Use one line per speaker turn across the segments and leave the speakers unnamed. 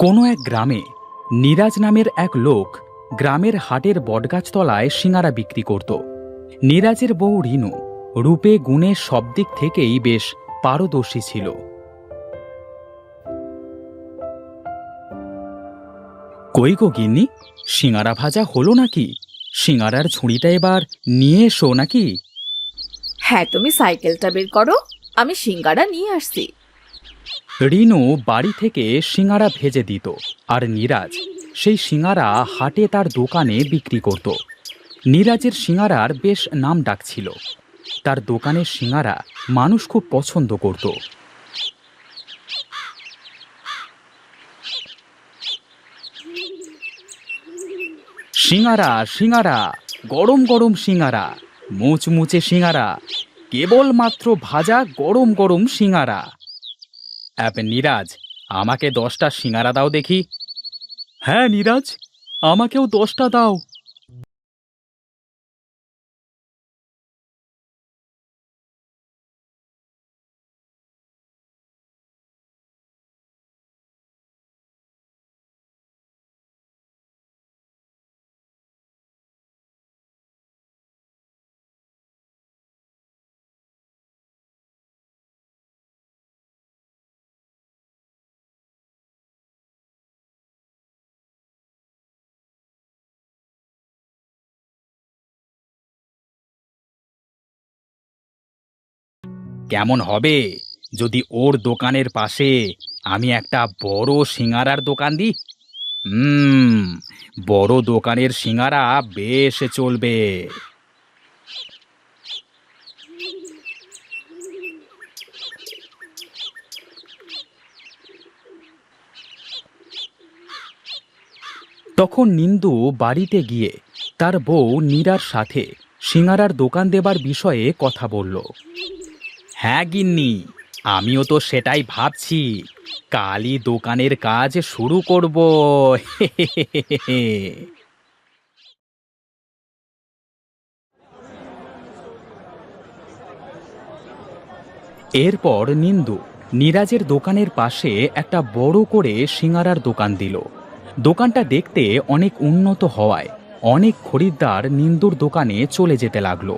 কোনো এক গ্রামে নীরাজ নামের এক লোক গ্রামের হাটের বটগাছতলায় সিঙারা বিক্রি করত। নীরাজের বউ রিনু রূপে গুণে সব দিক থেকেই বেশ পারদর্শী ছিল। কই গো গিন্নি, সিঙারা ভাজা হলো নাকি? সিঙারার ঝুড়িটা এবার নিয়ে এসো নাকি?
হ্যাঁ, তুমি সাইকেলটা বের করো, আমি সিঙ্গারা নিয়ে আসছি।
রিনু বাড়ি থেকে সিঙারা ভেজে দিত, আর নীরাজ সেই সিঙারা হাটে তার দোকানে বিক্রি করত। নীরাজের সিঙারার বেশ নাম ডাক ছিল। তার দোকানের সিঙারা মানুষ খুব পছন্দ করত। সিঙারা সিঙারা, গরম গরম সিঙারা, মুচমুচে সিঙারা, কেবলমাত্র ভাজা গরম গরম সিঙারা। নীরাজ, আমাকে 10টা সিঙারা দাও দেখি। হ্যাঁ নীরাজ, আমাকেও 10টা দাও। কেমন হবে যদি ওর দোকানের পাশে আমি একটা বড় সিঙারার দোকান দিই? বড় দোকানের সিঙারা বেশ চলবে। তখন নিন্দু বাড়িতে গিয়ে তার বউ নীরার সাথে সিঙারার দোকান দেবার বিষয়ে কথা বলল। হ্যাঁ গিন্নি, আমিও তো সেটাই ভাবছি, কালই দোকানের কাজ শুরু করব। এরপর নিন্দু নীরাজের দোকানের পাশে একটা বড় করে সিঙারার দোকান দিল। দোকানটা দেখতে অনেক উন্নত হওয়ায় অনেক খরিদ্দার নিন্দুর দোকানে চলে যেতে লাগলো।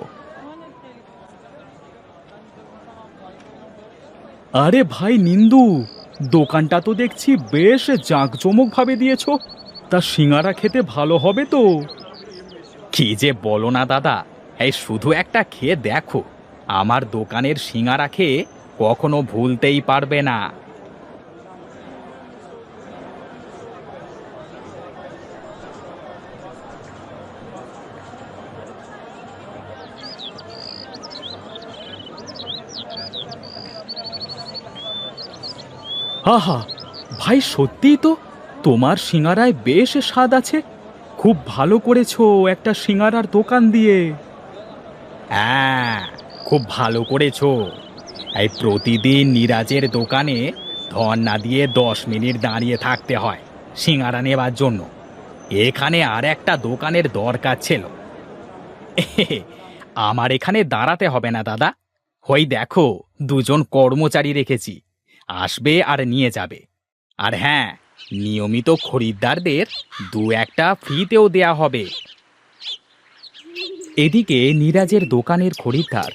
আরে ভাই নিন্দু, দোকানটা তো দেখছি বেশ জাঁকজমকভাবে দিয়েছ। তা সিঙারা খেতে ভালো হবে তো? কি যে বলো না দাদা, এই শুধু একটা খেয়ে দেখো, আমার দোকানের সিঙারা খেয়ে কখনো ভুলতেই পারবে না। আহা ভাই, সত্যিই তো তোমার সিঙারায় বেশ স্বাদ আছে। খুব ভালো করেছো একটা সিঙারার দোকান দিয়ে। হ্যাঁ, খুব ভালো করেছো। এই প্রতিদিন নীরাজের দোকানে ধর না দিয়ে 10 মিনিট দাঁড়িয়ে থাকতে হয় সিঙারা নেবার জন্য। এখানে আর একটা দোকানের দরকার ছিল। আমার এখানে দাঁড়াতে হবে না দাদা, ওই দেখো 2জন কর্মচারী রেখেছি, আসবে আর নিয়ে যাবে। আর হ্যাঁ, নিয়মিত খরিদ্দারদের 2-1টা ফ্রিতেও দেয়া হবে। এদিকে নীরাজের দোকানের খরিদ্দার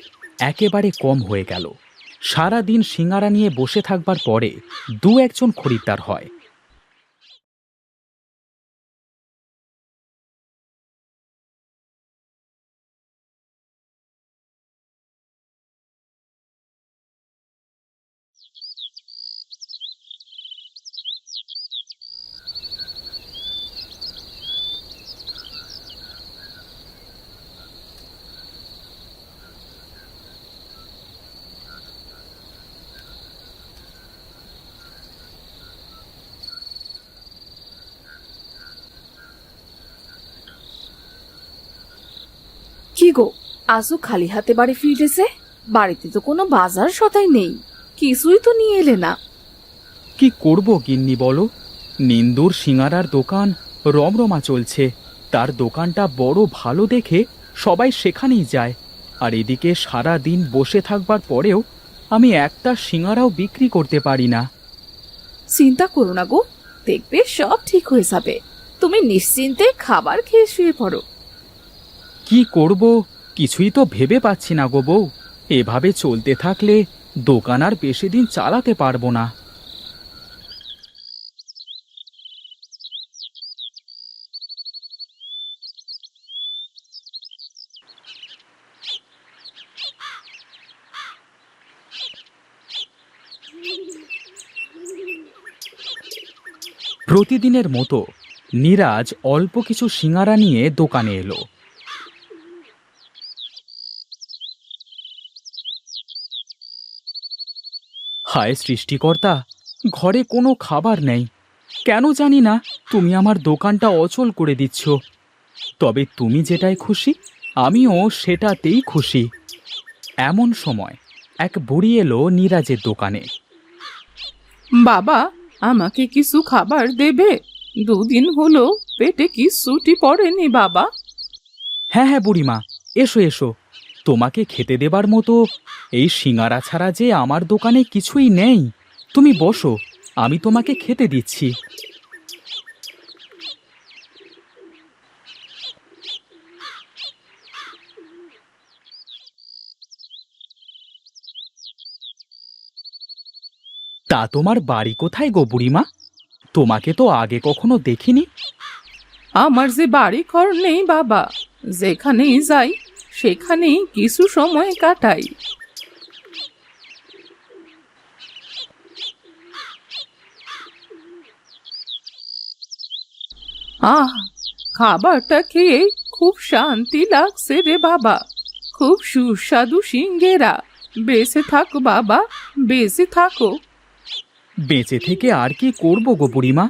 একেবারে কম হয়ে গেল। সারা দিন সিঙারা নিয়ে বসে থাকবার পরে 2-1জন খরিদ্দার হয়।
কি গো, আজও খালি হাতে বাড়ি ফিরেছে? বাড়িতে তো কোনো বাজার সদাই নেই, কিছুই তো নিয়ে এলে না।
কি করব গিন্নি বলো, নিন্দুর সিঙারার দোকান রমরমা চলছে। তার দোকানটা বড় ভালো দেখে সবাই সেখানেই যায়। আর এদিকে সারা দিন বসে থাকবার পরেও আমি একটা সিঙারাও বিক্রি করতে পারি না।
চিন্তা করো না গো, দেখবে সব ঠিক হয়ে যাবে। তুমি নিশ্চিন্তে খাবার খেয়ে শুয়ে পড়ো।
কি করব কিছুই তো ভেবে পাচ্ছি না গো বউ। এভাবে চলতে থাকলে দোকান আর বেশি দিন চালাতে পারবো না। প্রতিদিনের মতো নীরাজ অল্প কিছু সিঙারা নিয়ে দোকানে এলো। হায় সৃষ্টিকর্তা, ঘরে কোনো খাবার নেই। কেন জানি না তুমি আমার দোকানটা অচল করে দিচ্ছ। তবে তুমি যেটায় খুশি আমিও সেটাতেই খুশি। এমন সময় এক বুড়ি এলো নীরাজের দোকানে।
বাবা, আমাকে কিছু খাবার দেবে? দুদিন হলো পেটে কিছুটি পড়েনি বাবা।
হ্যাঁ হ্যাঁ বুড়িমা, এসো এসো। তোমাকে খেতে দেবার মতো এই সিঙারা ছাড়া যে আমার দোকানে কিছুই নেই। তুমি বসো, আমি তোমাকে খেতে দিচ্ছি। তা তোমার বাড়ি কোথায় গো বুড়িমা? তোমাকে তো আগে কখনো দেখিনি।
আমার যে বাড়ি ঘর নেই বাবা, যেখানেই যাই সেখানেই কিছু সময় কাটাই। আহ, খাবারটা খেয়ে খুব শান্তি লাগছে রে বাবা। খুব সুস্বাদু সিঙ্গেরা। বেঁচে থাকো বাবা, বেঁচে থাকো।
বেঁচে থেকে আর কি করবো গো বুড়িমা?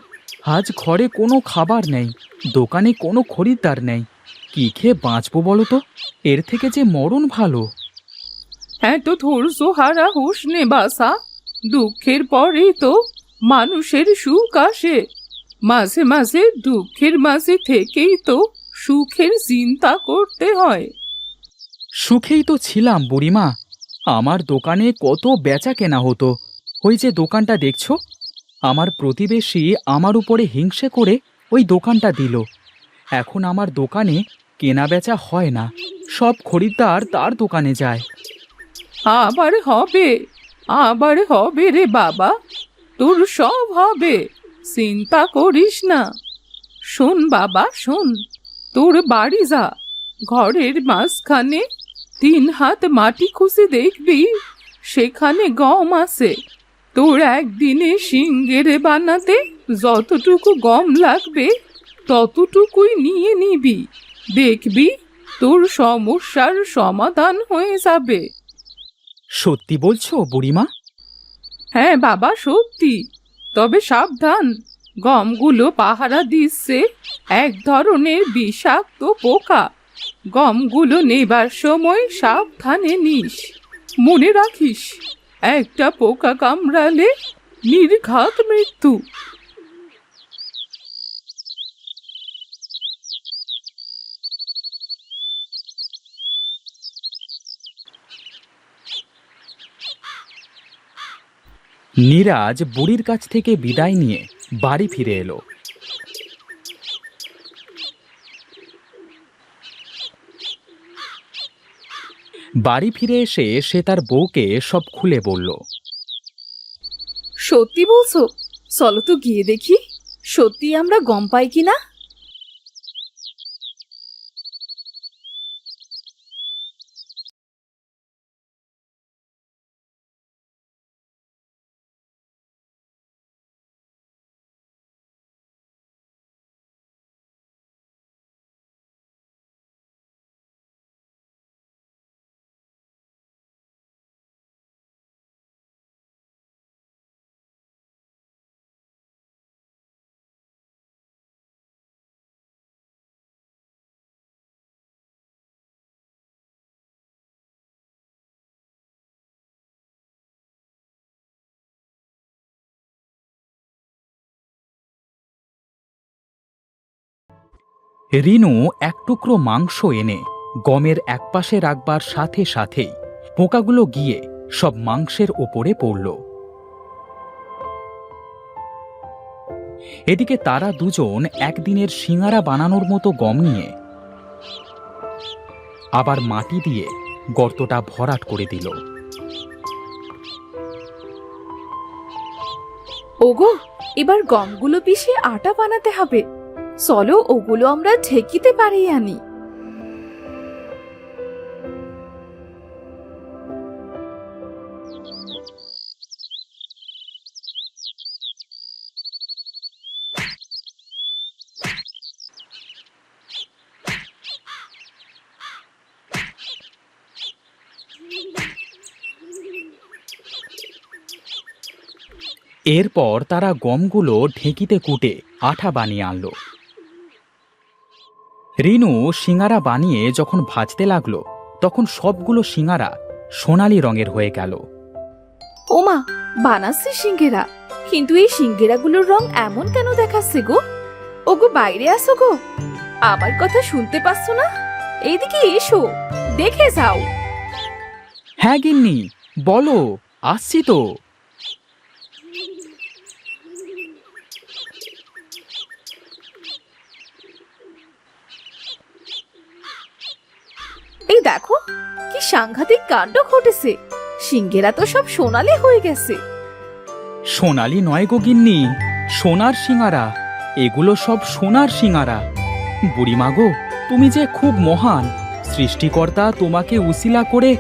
আজ ঘরে কোনো খাবার নেই, দোকানে কোনো খরিদ্দার নেই। কি খেয়ে বাঁচবো বলো তো? এর থেকে যে মরণ ভালো।
এত ধৈর্য হারা হোস নে বাসা। দুঃখের পরেই তো মানুষের সুখ আসে। মাঝে মাঝে দুঃখের মাঝে থেকেই তো সুখের চিন্তা করতে হয়।
সুখেই তো ছিলাম বুড়িমা। আমার দোকানে কত বেচা কেনা হতো। ওই যে দোকানটা দেখছো, আমার প্রতিবেশী আমার উপরে হিংসে করে ওই দোকানটা দিল। এখন আমার দোকানে কেনা বেচা হয় না, সব খরিদ্দার তার দোকানে যায়।
আবার হবে, আবার হবে রে বাবা। তোর সব হবে, চিন্তা করিস না। শোন বাবা শোন, তোর বাড়ি যা, ঘরের মাঝখানে 3 হাত মাটি খুঁজে দেখবি, সেখানে গম আছে। তোর একদিনে সিঙ্গেরে বানাতে যতটুকু গম লাগবে ততটুকুই নিয়ে নিবি। দেখবি তোর সমস্যার সমাধান হয়ে যাবে।
সত্যি বলছো বুড়িমা?
হ্যাঁ বাবা সত্যি। তবে সাবধান, গমগুলো পাহারা দিচ্ছে এক ধরনের বিষাক্ত পোকা। গমগুলো নেবার সময় সাবধানে নিস। মনে রাখিস, একটা পোকা কামড়ালে নির্ঘাত মৃত্যু।
নীরাজ বুড়ির কাছ থেকে বিদায় নিয়ে বাড়ি ফিরে এলো। বাড়ি ফিরে এসে সে তার বউকে সব খুলে বলল।
সত্যি বলছো? চলো তো গিয়ে দেখি সত্যি আমরা গম পাই কিনা।
রিনু এক টুকরো মাংস এনে গমের একপাশে রাখবার সাথে সাথেই পোকাগুলো গিয়ে সব মাংসের ওপরে পড়ল। এদিকে তারা দুজন একদিনের সিঙারা বানানোর মতো গম নিয়ে আবার মাটি দিয়ে গর্তটা ভরাট করে দিল।
ওগো, এবার গমগুলো পিষে আটা বানাতে হবে। চলো ওগুলো আমরা ঢেকিতে পারিয়ে আনি।
এরপর তারা গমগুলো ঢেঁকিতে কুটে আঠা বানিয়ে আনলো। রিনু সিঙারা বানিয়ে যখন ভাজতে লাগলো তখন সবগুলো সিঙারা সোনালী রঙের হয়ে গেল।
ওমা, বানাচ্ছে সিঙ্গেরা, কিন্তু এই সিঙ্গেরাগুলোর রং এমন কেন দেখাচ্ছে গো? ওগো, বাইরে আসো গো, আমার কথা শুনতে পাচ্ছ না? এইদিকে এসো, দেখে যাও।
হ্যাঁ গিন্নি, বলো, আসছি তো।
এই দেখো, কি সাংঘাতিক কাণ্ড ঘটেছে। সিঙ্গেরা তো সব সোনালি হয়ে গেছে।
সোনালী নয় গো গিন্নি, সোনার সিঙারা। এগুলো সব সোনার সিঙারা। বুড়িমা গো, তুমি যে খুব মহান। সৃষ্টিকর্তা তোমাকে উসিলা করে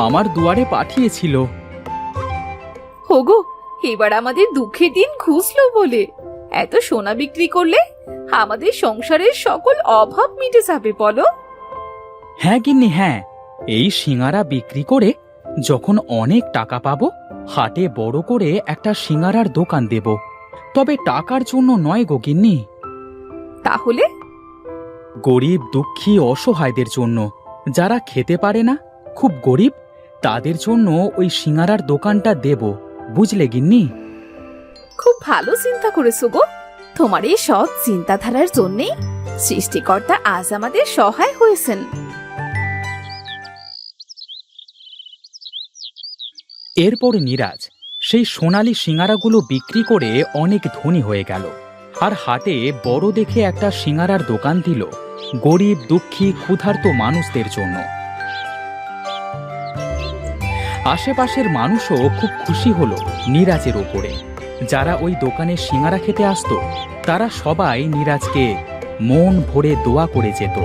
আমার দুয়ারে পাঠিয়েছিল।
ওগো, এবার আমাদের দুঃখের দিন ঘুষলো বলে এত সোনা বিক্রি করলে আমাদের সংসারের সকল অভাব মিটে যাবে বলো?
হ্যাঁ গিন্নি, হ্যাঁ। এই সিঙারা বিক্রি করে যখন অনেক টাকা পাবো, হাটে বড় করে একটা সিঙারার দোকান দেব। তবে টাকার জন্য নয় গো গিন্নি,
তাহলে?
গরিব দুঃখী অসহায়দের জন্য, যারা খেতে পারে না, খুব গরিব, তাদের জন্য ওই সিঙারার দোকানটা দেব, বুঝলে গিন্নি?
খুব ভালো চিন্তা করেছো গো। তোমার এই সৎ চিন্তাধারার জন্যেই সৃষ্টিকর্তা আজ আমাদের সহায় হয়েছেন।
এরপর নীরাজ সেই সোনালী সিঙারাগুলো বিক্রি করে অনেক ধনী হয়ে গেল, আর হাটে বড় দেখে একটা সিঙারার দোকান দিল গরিব দুঃখী ক্ষুধার্ত মানুষদের জন্য। আশেপাশের মানুষও খুব খুশি হলো নীরাজের ওপরে। যারা ওই দোকানে সিঙারা খেতে আসতো, তারা সবাই নীরাজকে মন ভরে দোয়া করে যেত।